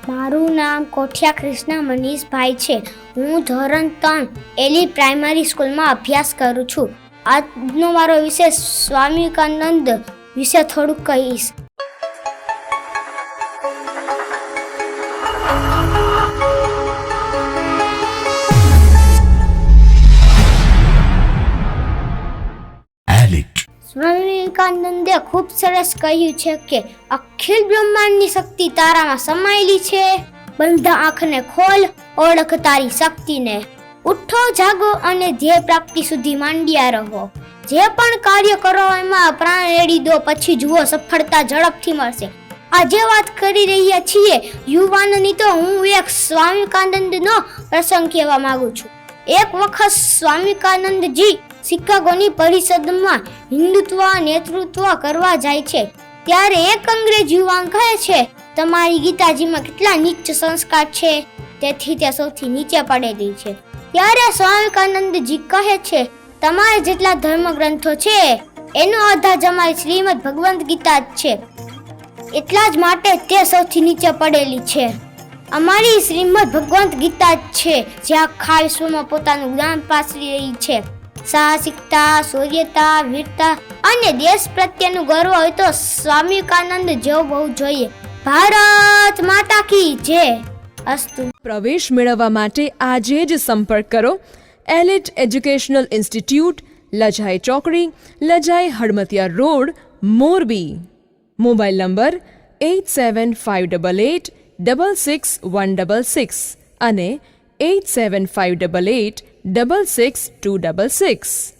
મારું નામ કોઠિયા કૃષ્ણ મનીષભાઈ છે. હું ધોરણ 3 એલી પ્રાઇમરી સ્કૂલમાં અભ્યાસ કરું છું. આજનો મારો વિષય સ્વામી વિવેકાનંદ વિશે થોડુંક કહીશ. સ્વામી વિવેકાનંદે ખૂબ સરસ કહ્યું છે કે અખિલ બ્રહ્માંડની શક્તિ તારામાં સમાયેલી છે. બંધ આંખને ખોલ, ઓળખ તારી શક્તિને. ઉઠો, જાગો અને ધ્યેય પ્રાપ્તિ સુધી માંડ્યા રહો. જે પણ કાર્ય કરો એમાં પ્રાણ રેડી દો, પછી જુઓ સફળતા ઝડપથી મળશે. આજે વાત કરી રહ્યા છીએ યુવાનની, તો હું એક સ્વામી વિવેકાનંદનો પ્રસંગ કહેવા માંગુ છું. એક વખત સ્વામી વિવેકાનંદજી શિકાગોની પરિષદમાં હિન્દુત્વ નેતૃત્વ કરવા જાય છે. ત્યારે એક અંગ્રેજ યુવાન કહે છે, તમારી ગીતાજીમાં કેટલા નીચ સંસ્કાર છે, તેથી તે સૌથી નીચે પડેલી છે. ત્યારે સ્વામી વિવેકાનંદજી કહે છે, તમારે જેટલા ધર્મ ગ્રંથો છે એનો આધાર જ અમારી શ્રીમદ ભગવદ્ ગીતા જ છે, એટલા જ માટે તે સૌથી નીચે પડેલી છે. અમારી શ્રીમદ ભગવદ્ ગીતા જ છે જે આખા વિશ્વમાં પોતાનું જ્ઞાન પાસરી રહી છે. સાહસિકતા, શૌર્યતા, વીરતા અને દેશ પ્રત્યેનું ગર્વ હોય તો સ્વામી વિવેકાનંદ જેવું હોવું જોઈએ. ભારત માતા કી જય. અસ્તુ. પ્રવેશ મેળવવા માટે આજે જ સંપર્ક કરો એલિટ એજ્યુકેશનલ ઇન્સ્ટિટ્યૂટ, લજાઈ ચોકડી, લજાઈ હડમતિયા રોડ, મોરબી. મોબાઈલ નંબર 8758866166 અને 8758866266.